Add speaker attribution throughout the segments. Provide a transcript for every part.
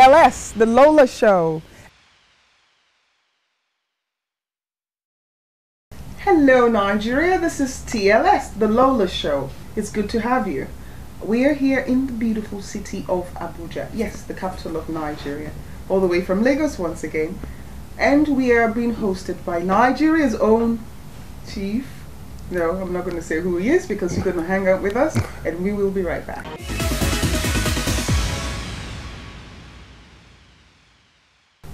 Speaker 1: TLS, the Lola Show. Hello Nigeria, this is TLS, the Lola Show. It's good to have you. We are here in the beautiful city of Abuja, yes, the capital of Nigeria, all the way from Lagos once again. And we are being hosted by Nigeria's own chief. No, I'm not going to say who he is because he's going to hang out with us, and we will be right back.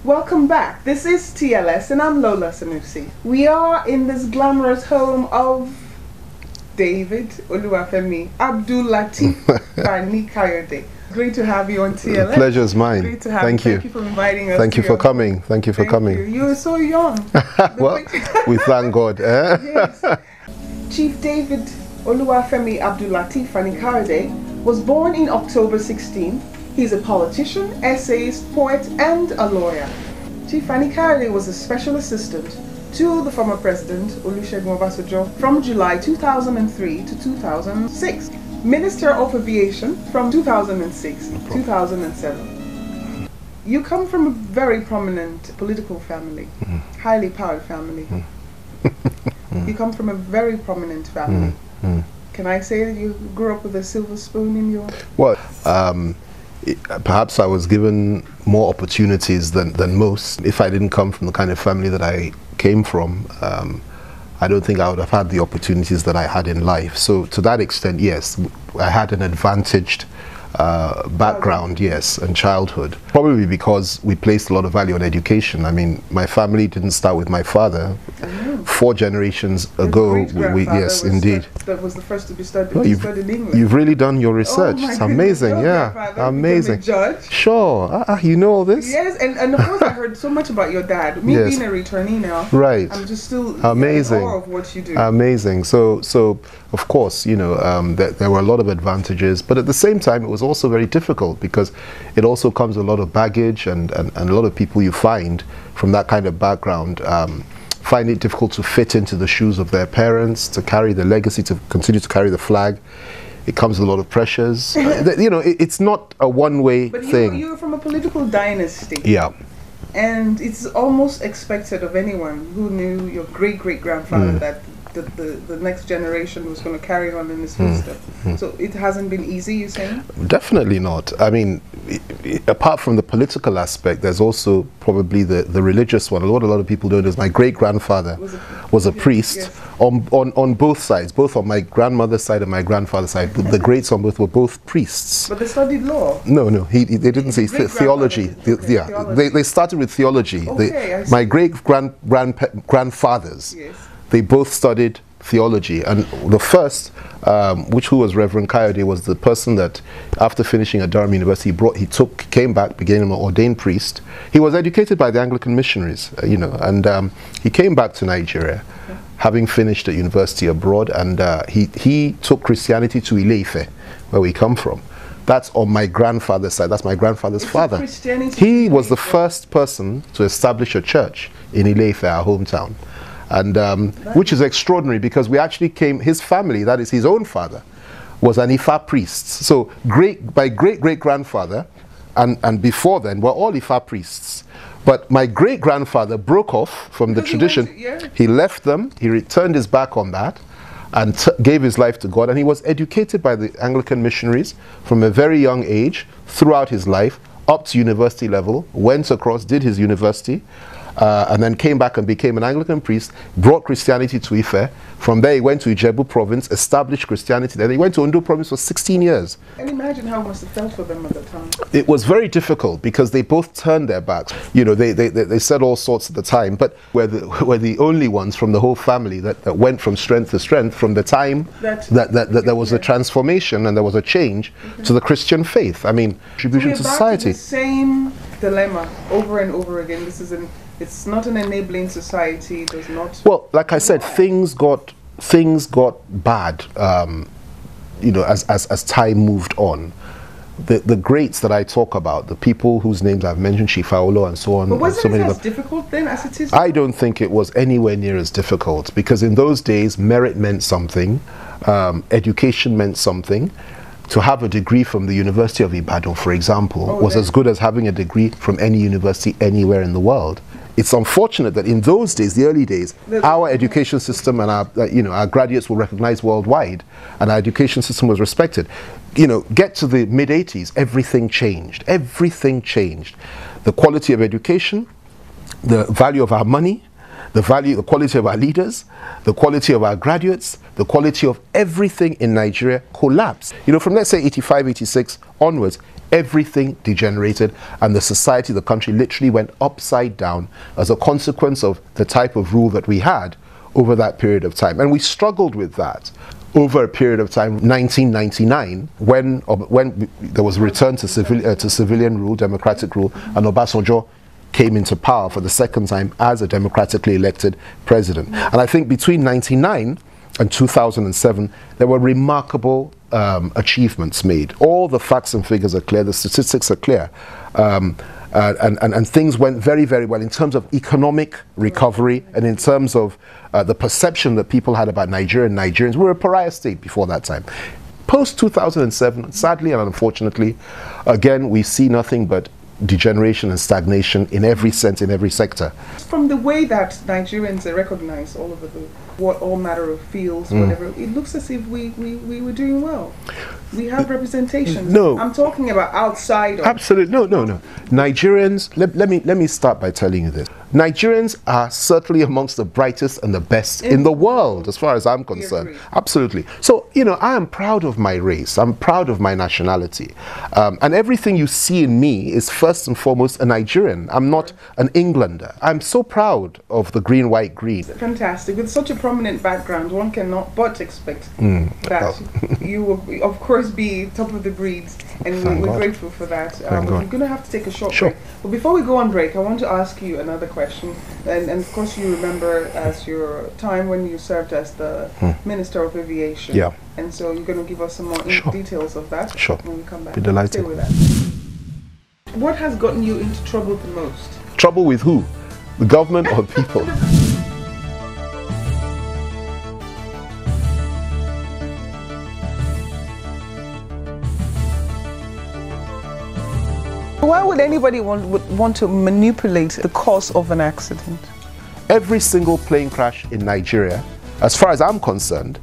Speaker 1: Welcome back. This is TLS and I'm Lola Sanusy. We are in this glamorous home of David Oluwafemi Abdul Latif Fani Kayode. Great to have you on TLS.
Speaker 2: The pleasure is mine.
Speaker 1: Great to have
Speaker 2: Thank you.
Speaker 1: Thank you for inviting us.
Speaker 2: Thank you for coming. Thank you for coming.
Speaker 1: You are so young.
Speaker 2: Well, we thank God.
Speaker 1: Yes. Chief David Oluwafemi Abdul Latif Fani Kayode was born in October 16. He's a politician, essayist, poet, and a lawyer. Chief Fani Kayode was a special assistant to the former president, Olusegun Obasanjo, from July 2003 to 2006. Minister of Aviation from 2006 to 2007. You come from a very prominent political family, highly powered family. You come from a very prominent family. Can I say that you grew up with a silver spoon in your...
Speaker 2: Well, perhaps I was given more opportunities than most. If I didn't come from the kind of family that I came from, I don't think I would have had the opportunities that I had in life. So to that extent, yes, I had an advantaged background, yes, and childhood. Probably because we placed a lot of value on education. I mean, my family didn't start with my father. 4 generations ago, yes, indeed.
Speaker 1: That was the first to be studied, in England.
Speaker 2: You've really done your research. It's amazing, yeah, amazing.
Speaker 1: Judge.
Speaker 2: Sure, you know all this?
Speaker 1: Yes, and of course I heard so much about your dad. Me being a returnee now,
Speaker 2: right?
Speaker 1: I'm just still
Speaker 2: amazing.
Speaker 1: in awe of what you do.
Speaker 2: Amazing. So of course, you know, there were a lot of advantages, but at the same time, it was also very difficult because it also comes with a lot of baggage, and a lot of people you find from that kind of background find it difficult to fit into the shoes of their parents, to carry the legacy, to continue to carry the flag. It comes with a lot of pressures. You know, it's not a one-way thing.
Speaker 1: But you're from a political dynasty.
Speaker 2: Yeah.
Speaker 1: And it's almost expected of anyone who knew your great-great-grandfather that the next generation was going to carry on in his footsteps. So it hasn't been easy, you're saying? Definitely
Speaker 2: not. I mean, apart from the political aspect, there's also probably the religious one. What a lot of people don't know is my great-grandfather was a priest, yes, on both sides, both on my grandmother's side and my grandfather's side. The greats on both were both priests.
Speaker 1: But they studied law?
Speaker 2: No, they didn't say theology. They started with theology.
Speaker 1: Okay,
Speaker 2: my great-grandfathers, yes, they both studied theology, and the first, who was Reverend Kayode, was the person that, after finishing at Durham University, came back, became an ordained priest. He was educated by the Anglican missionaries, you know, and he came back to Nigeria, having finished at university abroad, and he took Christianity to Ile-Ife, where we come from. That's on my grandfather's side. That's my grandfather's father. He was the first person to establish a church in Ile-Ife, our hometown. And which is extraordinary because we actually his family, that is his own father, was an Ifa priest. So my great-great-grandfather and before then were all Ifa priests. But my great-grandfather broke off from the tradition. He left them, he turned his back on that and gave his life to God, and he was educated by the Anglican missionaries from a very young age throughout his life up to university level, went across, did his university, and then came back and became an Anglican priest, brought Christianity to Ife. From there he went to Ijebu province, established Christianity. Then he went to Ondo province for 16 years. And imagine how it must have felt for them at the time. It was very difficult because they both turned their backs. You know, they said all sorts at the time, but we're the only ones from the whole family that went from strength to strength from the time that there was a transformation and there was a change to the Christian faith. I mean, contribution to society. The same dilemma over and over again. It's not an enabling society. It does not. Well, like I said, things got bad. You know, as time moved on, the greats that I talk about, the people whose names I've mentioned, Shifaolo and so on. But wasn't it as difficult then as it is now? I don't think it was anywhere near as difficult because in those days, merit meant something, education meant something. to have a degree from the University of Ibadan, for example, was as good as having a degree from any university anywhere in the world. It's unfortunate that in those days, the early days, our education system and our, our graduates were recognized worldwide, and our education system was respected. Get to the mid-80s, everything changed. Everything changed. The quality of education, the value of our money, the quality of our leaders, the quality of our graduates, the quality of everything in Nigeria collapsed. From let's say 85, 86 onwards, everything degenerated, and the society, the country literally went upside down as a consequence of the type of rule that we had over that period of time. And we struggled with that over a period of time. 1999, when there was a return to civilian rule, democratic rule, and Obasanjo came into power for the second time as a democratically elected president. And I think between 1999 and 2007, there were remarkable achievements made. All the facts and figures are clear, the statistics are clear. And things went very, very well in terms of economic recovery and in terms of the perception that people had about Nigeria and Nigerians. We were a pariah state before that time. Post 2007, sadly and unfortunately, again, we see nothing but degeneration and stagnation in every sense, in every sector.
Speaker 1: From the way that Nigerians are recognized all over all matter of fields, whatever, it looks as if we were doing well. We have representation.
Speaker 2: No,
Speaker 1: I'm talking about outside of.
Speaker 2: Absolutely, no. Nigerians. Let me start by telling you this. Nigerians are certainly amongst the brightest and the best in the world, as far as I'm concerned. Absolutely. So, I am proud of my race. I'm proud of my nationality. And everything you see in me is first and foremost a Nigerian. I'm not an Englander. I'm so proud of the green, white, green.
Speaker 1: Fantastic. With such a prominent background, one cannot but expect that you will, of course, be top of the breed. And we're grateful for that. We're going to have to take a short break. But before we go on break, I want to ask you another question. And of course, you remember as your time when you served as the Minister of Aviation.
Speaker 2: Yeah.
Speaker 1: And so you're going to give us some more details of that when we come back.
Speaker 2: Be delighted.
Speaker 1: Stay with us. What has gotten you into trouble the most?
Speaker 2: Trouble with who? The government or people?
Speaker 1: Why would anybody want to manipulate the cause of an accident?
Speaker 2: Every single plane crash in Nigeria, as far as I'm concerned,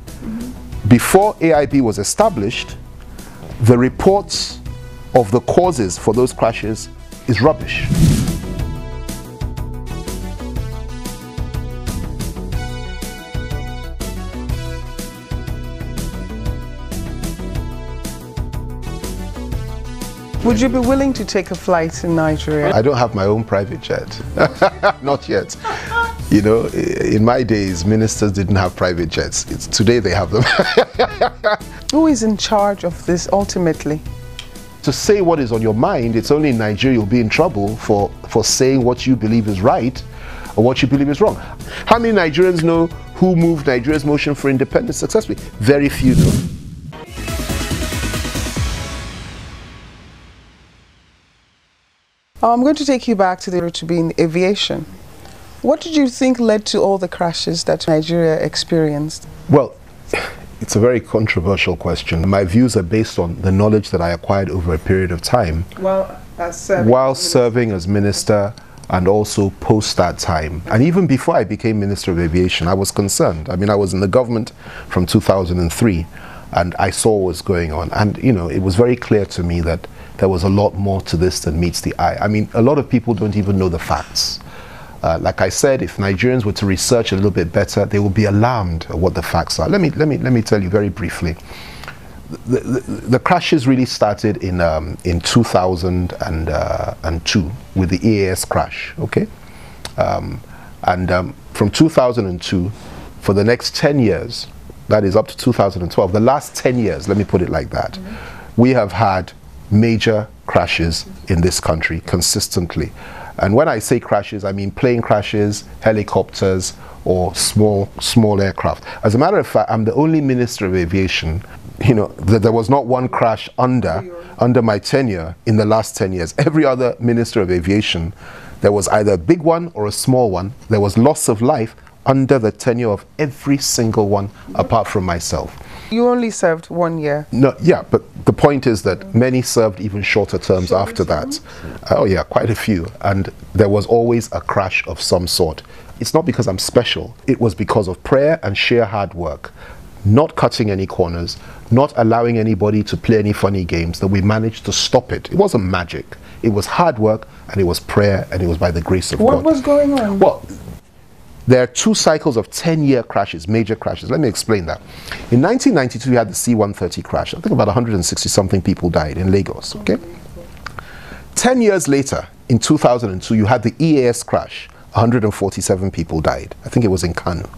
Speaker 2: before AIB was established, the reports of the causes for those crashes is rubbish.
Speaker 1: Would you be willing to take a flight in Nigeria?
Speaker 2: I don't have my own private jet. Not yet. In my days, ministers didn't have private jets. Today they have them.
Speaker 1: Who is in charge of this ultimately?
Speaker 2: To say what is on your mind, it's only in Nigeria you'll be in trouble for saying what you believe is right or what you believe is wrong. How many Nigerians know who moved Nigeria's motion for independence successfully? Very few know.
Speaker 1: I'm going to take you back to be in aviation. What did you think led to all the crashes that Nigeria experienced?
Speaker 2: Well, it's a very controversial question. My views are based on the knowledge that I acquired over a period of time. While serving as minister and also post that time. And even before I became Minister of Aviation, I was concerned. I mean, I was in the government from 2003 and I saw what was going on. And, it was very clear to me that there was a lot more to this than meets the eye. I mean, a lot of people don't even know the facts. Like I said, if Nigerians were to research a little bit better, they would be alarmed at what the facts are. Let me tell you very briefly. The crashes really started in 2002 with the EAS crash. Okay, from 2002 for the next 10 years, that is up to 2012. The last 10 years, let me put it like that, we have had major crashes in this country consistently. And when I say crashes, I mean plane crashes, helicopters, or small aircraft. As a matter of fact, I'm the only Minister of Aviation, there was not one crash under my tenure in the last 10 years. Every other Minister of Aviation, there was either a big one or a small one. There was loss of life under the tenure of every single one apart from myself.
Speaker 1: You only served 1 year.
Speaker 2: No, yeah, but the point is that many served even shorter terms after that. Oh yeah, quite a few. And there was always a crash of some sort. It's not because I'm special. It was because of prayer and sheer hard work. Not cutting any corners, not allowing anybody to play any funny games, that we managed to stop it. It wasn't magic. It was hard work, and it was prayer, and it was by the grace of God.
Speaker 1: What was going on?
Speaker 2: Well, there are 2 cycles of 10-year crashes, major crashes. Let me explain that. In 1992, we had the C-130 crash. I think about 160-something people died in Lagos, okay? 10 years later, in 2002, you had the EAS crash. 147 people died. I think it was in Kano.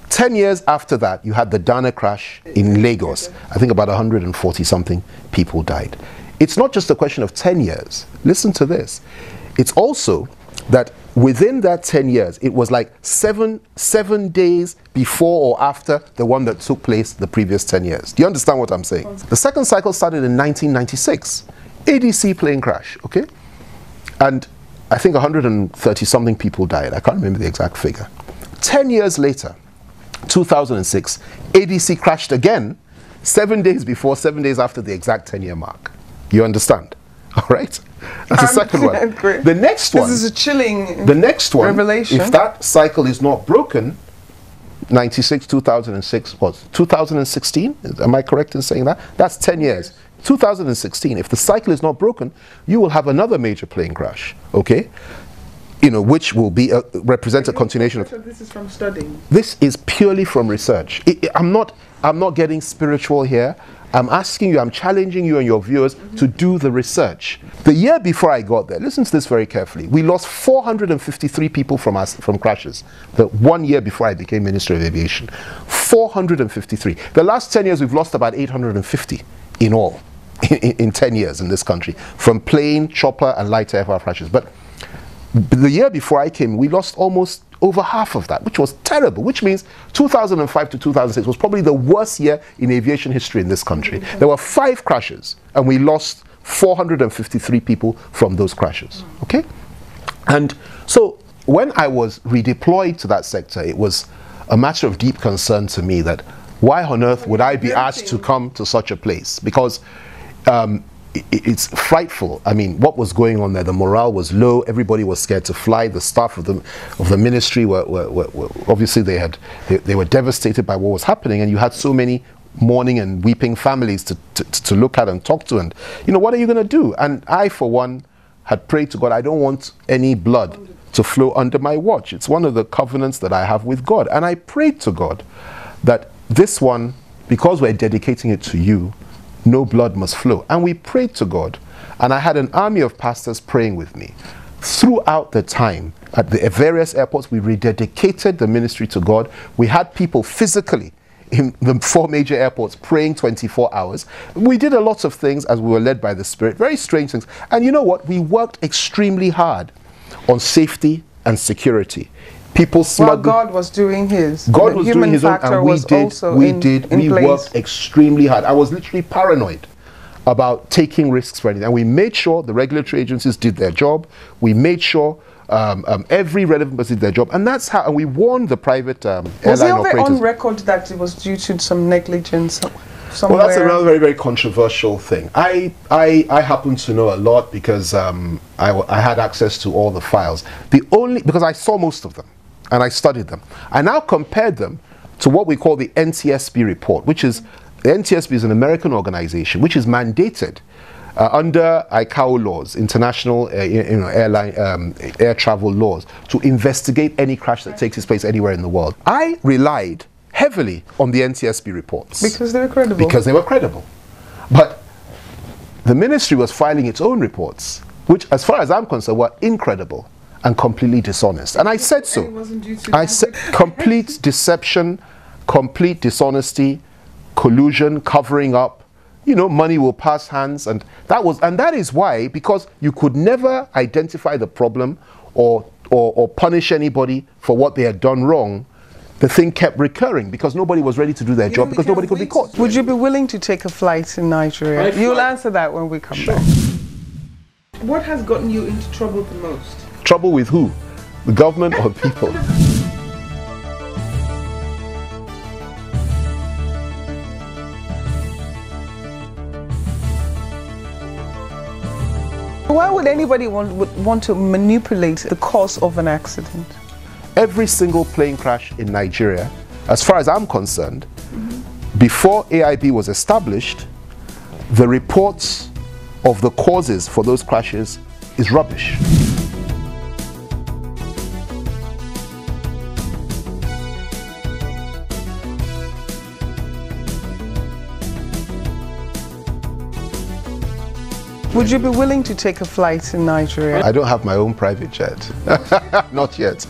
Speaker 2: 10 years after that, you had the Dana crash in Lagos. I think about 140-something people died. It's not just a question of 10 years. Listen to this. It's also that within that 10 years, it was like seven days before or after the one that took place the previous 10 years. Do you understand what I'm saying? The second cycle started in 1996. ADC plane crash, okay? And I think 130-something people died. I can't remember the exact figure. 10 years later, 2006, ADC crashed again 7 days before, 7 days after the exact 10-year mark. You understand? All right? That's the second one.
Speaker 1: Great.
Speaker 2: The next one.
Speaker 1: This is a chilling
Speaker 2: the next one,
Speaker 1: revelation.
Speaker 2: If that cycle is not broken, 96, 2006, what, 2016? Am I correct in saying that? That's 10 years. 2016, if the cycle is not broken, you will have another major plane crash, okay? You know, which will be represent a continuation of.
Speaker 1: This is from studying.
Speaker 2: This is purely from research. I'm not getting spiritual here. I'm asking you, I'm challenging you and your viewers to do the research. The year before I got there, listen to this very carefully. We lost 453 people from crashes. The 1 year before I became Minister of Aviation, 453. The last 10 years, we've lost about 850 in all, in 10 years in this country, from plane, chopper, and light aircraft crashes. But the year before I came, we lost almost over half of that, which was terrible, which means 2005 to 2006 was probably the worst year in aviation history in this country. There were 5 crashes, and we lost 453 people from those crashes, okay? And so when I was redeployed to that sector, it was a matter of deep concern to me that why on earth would I be asked to come to such a place? Because it's frightful. I mean, what was going on there? The morale was low. Everybody was scared to fly. The staff of the ministry were obviously they were devastated by what was happening, and you had so many mourning and weeping families to look at and talk to. And you know, what are you going to do? And I, for one, had prayed to God, I don't want any blood to flow under my watch. It's one of the covenants that I have with God. And I prayed to God that this one, because we're dedicating it to you, no blood must flow. And we prayed to God, and I had an army of pastors praying with me. Throughout the time, at the various airports, we rededicated the ministry to God. We had people physically in the 4 major airports praying 24 hours. We did a lot of things as we were led by the Spirit, very strange things. And you know what? We worked extremely hard on safety and security. People smuggled.
Speaker 1: Well, God was doing his.
Speaker 2: God was doing his own, and we worked extremely hard. I was literally paranoid about taking risks for anything. And we made sure the regulatory agencies did their job. We made sure every relevant person did their job. And that's how, and we warned the private airline operators.
Speaker 1: Was it on record that it was due to some negligence somewhere?
Speaker 2: Well, that's another very, very controversial thing. I happen to know a lot because I had access to all the files. Because I saw most of them. And I studied them. I now compared them to what we call the NTSB report, which is, the NTSB is an American organization which is mandated under ICAO laws, international airline air travel laws, to investigate any crash that takes place anywhere in the world. I relied heavily on the NTSB reports.
Speaker 1: Because they were credible.
Speaker 2: Because they were credible. But the ministry was filing its own reports, which, as far as I'm concerned, were incredible and completely dishonest. And I said so. I said complete deception, complete dishonesty, collusion, covering up. You know, money will pass hands, and that is why, because you could never identify the problem or punish anybody for what they had done wrong, the thing kept recurring because nobody was ready to do their job because nobody could be caught.
Speaker 1: Would you be willing to take a flight in Nigeria? You'll answer that when we come back. What has gotten you into trouble the most?
Speaker 2: Trouble with who? The government or people?
Speaker 1: Why would anybody want to manipulate the cause of an accident?
Speaker 2: Every single plane crash in Nigeria, as far as I'm concerned, before AIB was established, the reports of the causes for those crashes is rubbish.
Speaker 1: Would you be willing to take a flight in Nigeria?
Speaker 2: I don't have my own private jet. Not yet.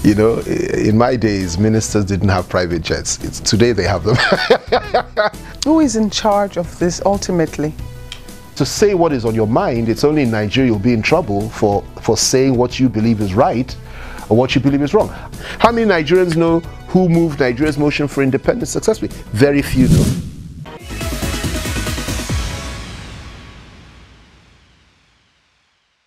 Speaker 2: You know, in my days, ministers didn't have private jets. Today they have them.
Speaker 1: Who is in charge of this ultimately?
Speaker 2: To say what is on your mind, it's only in Nigeria you'll be in trouble for saying what you believe is right or what you believe is wrong. How many Nigerians know who moved Nigeria's motion for independence successfully? Very few know.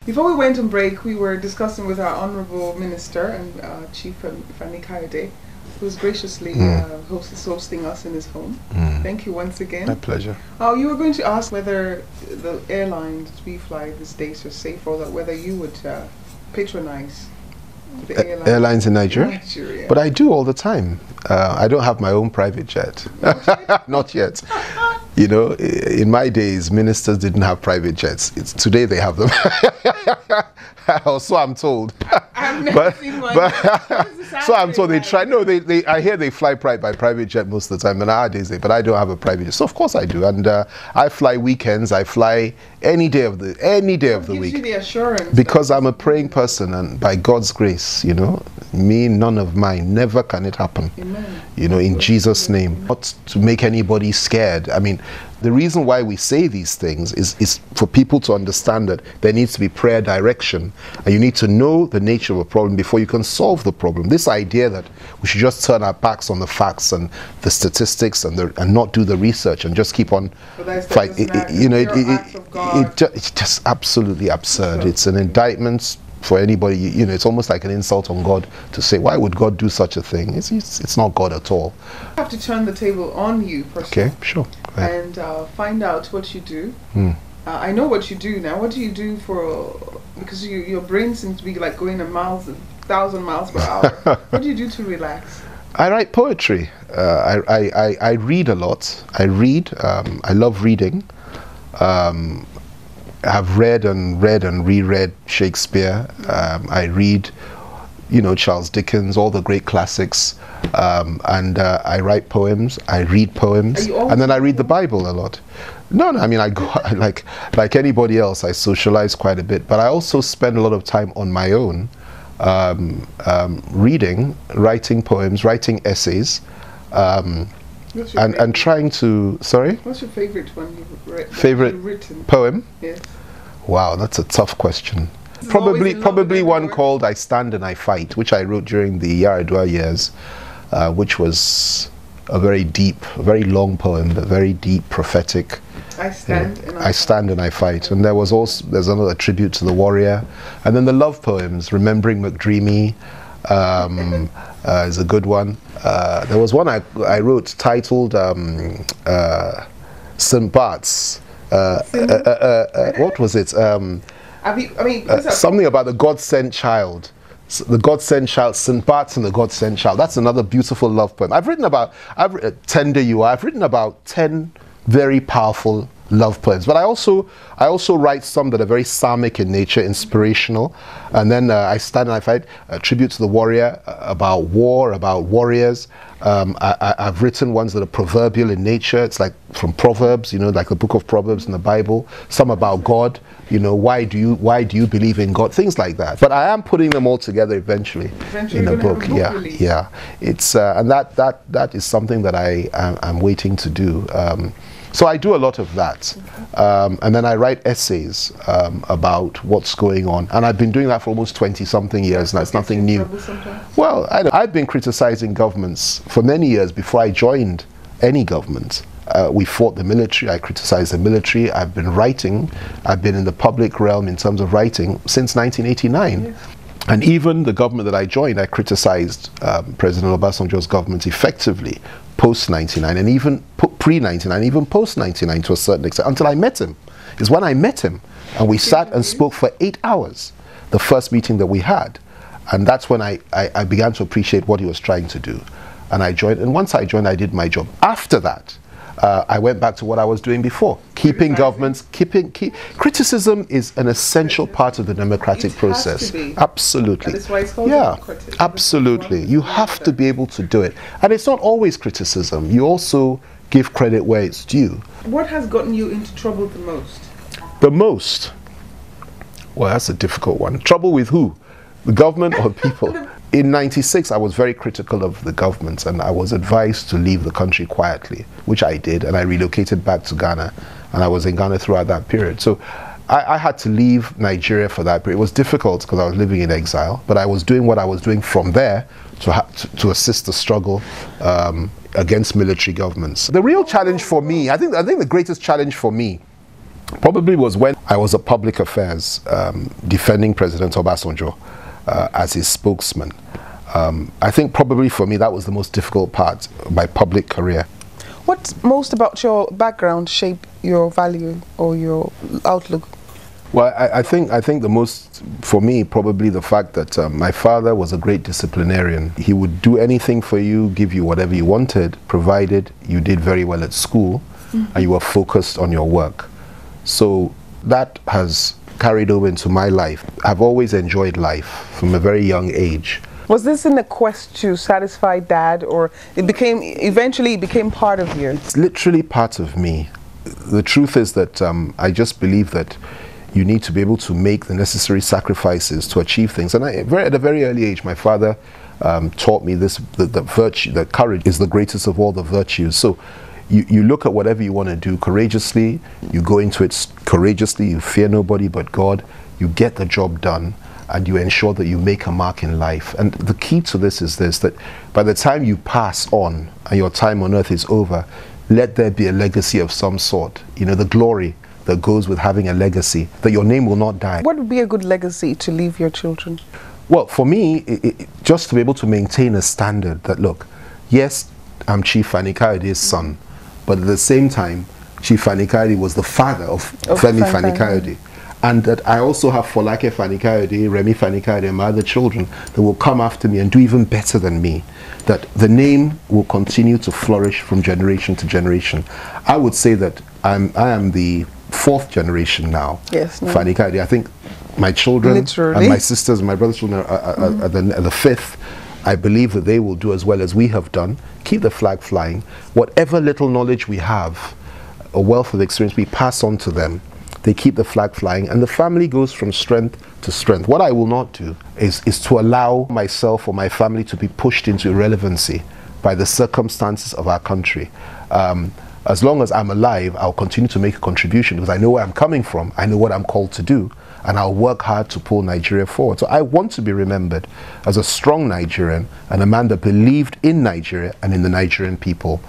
Speaker 1: Before we went on break, we were discussing with our Honourable Minister and Chief Fani Kayode, who's graciously hosting us in his home. Thank you once again.
Speaker 2: My pleasure.
Speaker 1: You were going to ask whether the airlines we fly these days are safe, or that whether you would patronize the
Speaker 2: airlines in Nigeria? But I do all the time. I don't have my own private jet. Not yet. You know, in my days, ministers didn't have private jets. Today they have them. Or so I'm told.
Speaker 1: I've never seen one.
Speaker 2: So I'm told they try. No, I hear they fly by private jet most of the time. And nowadays, but I don't have a private jet. So of course I do. And I fly weekends. I fly any day of the week.
Speaker 1: You the assurance
Speaker 2: because I'm a praying person, and by God's grace, you know, me, none of mine, never can it happen.
Speaker 1: Amen.
Speaker 2: You know, in Jesus' name. Not to make anybody scared. I mean, the reason why we say these things is for people to understand that there needs to be prayer direction, and you need to know the nature of a problem before you can solve the problem. This idea that we should just turn our backs on the facts and the statistics and not do the research and just keep on fighting, you know, it's just absolutely absurd. It's an indictment for anybody. You know, it's almost like an insult on God to say, why would God do such a thing? It's not God at all.
Speaker 1: I have to turn the table on you personally.
Speaker 2: Okay, sure.
Speaker 1: And find out what you do. I know what you do now. What do you do because your brain seems to be like going 1,000 miles per hour. What do you do to relax?
Speaker 2: I write poetry. I read a lot. I read. I love reading. I've read and reread Shakespeare. I read, you know, Charles Dickens, all the great classics, and I write poems. I read poems, and then I read the Bible a lot. No, I mean, I go like anybody else. I socialize quite a bit, but I also spend a lot of time on my own, reading, writing poems, writing essays. And trying to, sorry?
Speaker 1: What's your favorite one you've read?
Speaker 2: Favorite
Speaker 1: written
Speaker 2: poem?
Speaker 1: Yes.
Speaker 2: Wow, that's a tough question. Probably one called I Stand and I Fight, which I wrote during the Yaradua years, which was a very deep, very long poem, but very deep, prophetic.
Speaker 1: I stand
Speaker 2: and I fight. And there's another tribute to the warrior. And then the love poems, Remembering McDreamy, is a good one. There was one I wrote titled St. Bart's. What was it? Something about the God-sent child. The God-sent child, St. Bart's and the God-sent child. That's another beautiful love poem. I've written about Tender You Are. I've written about 10 very powerful love poems, but I also write some that are very psalmic in nature, inspirational. And then I Stand and I Fight, a tribute to the warrior, about war, about warriors. I've written ones that are proverbial in nature. It's like from Proverbs, you know, like the book of Proverbs in the Bible. Some about God, you know, why do you believe in God? Things like that. But I am putting them all together eventually in a book. Yeah. It's and that is something that I'm waiting to do. So I do a lot of that, and then I write essays about what's going on, and I've been doing that for almost 20-something years now. It's nothing new. Well, I've been criticizing governments for many years before I joined any government. We fought the military. I criticized the military. I've been writing. I've been in the public realm in terms of writing since 1989. Yes. And even the government that I joined, I criticized President Obasanjo's government effectively post-99, and even pre-99, even post-99 to a certain extent, until I met him. It's when I met him And we sat and spoke for 8 hours, the first meeting that we had. And that's when I began to appreciate what he was trying to do. And I joined, and once I joined, I did my job. After that, I went back to what I was doing before, keeping governments, criticism is an essential part of the democratic process. Absolutely.
Speaker 1: That is why it's called
Speaker 2: democratic. Absolutely. You have to be able to do it. And it's not always criticism. You also give credit where it's due.
Speaker 1: What has gotten you into trouble the most?
Speaker 2: The most? Well, that's a difficult one. Trouble with who? The government or people? In '96, I was very critical of the government, and I was advised to leave the country quietly, which I did, and I relocated back to Ghana, and I was in Ghana throughout that period. So I had to leave Nigeria for that period. It was difficult because I was living in exile, but I was doing what I was doing from there to assist the struggle against military governments. The real challenge for me, I think the greatest challenge for me probably was when I was at Public Affairs defending President Obasanjo as his spokesman. I think probably for me that was the most difficult part of my public career.
Speaker 1: What most about your background shape your value or your outlook?
Speaker 2: Well, I think the most, for me, probably the fact that my father was a great disciplinarian. He would do anything for you, give you whatever you wanted, provided you did very well at school and you were focused on your work. So that has carried over into my life. I've always enjoyed life from a very young age.
Speaker 1: Was this in a quest to satisfy Dad, or eventually it became part of you?
Speaker 2: It's literally part of me. The truth is that I just believe that you need to be able to make the necessary sacrifices to achieve things. And at a very early age, my father taught me this, that virtue, that courage is the greatest of all the virtues. So you look at whatever you want to do courageously, you go into it courageously, you fear nobody but God, you get the job done, and you ensure that you make a mark in life. And the key to this is this, that by the time you pass on and your time on earth is over, let there be a legacy of some sort. You know, the glory that goes with having a legacy, that your name will not die.
Speaker 1: What would be a good legacy to leave your children?
Speaker 2: Well, for me, just to be able to maintain a standard that, look, yes, I'm Chief Fani Kayode's son, but at the same time, Chief Fani Kayode was the father of Femi Fani Kayode. And that I also have Folake Fani Kayode, Remi Fani Kayode, and my other children that will come after me and do even better than me. That the name will continue to flourish from generation to generation. I would say that I am the 4th generation now.
Speaker 1: Yes. No.
Speaker 2: Fani Kayode. I think my children and my sisters and my brother's children are the 5th. I believe that they will do as well as we have done. Keep the flag flying. Whatever little knowledge we have, a wealth of experience we pass on to them, they keep the flag flying, and the family goes from strength to strength. What I will not do is to allow myself or my family to be pushed into irrelevancy by the circumstances of our country. As long as I'm alive, I'll continue to make a contribution because I know where I'm coming from, I know what I'm called to do, and I'll work hard to pull Nigeria forward. So I want to be remembered as a strong Nigerian and a man that believed in Nigeria and in the Nigerian people.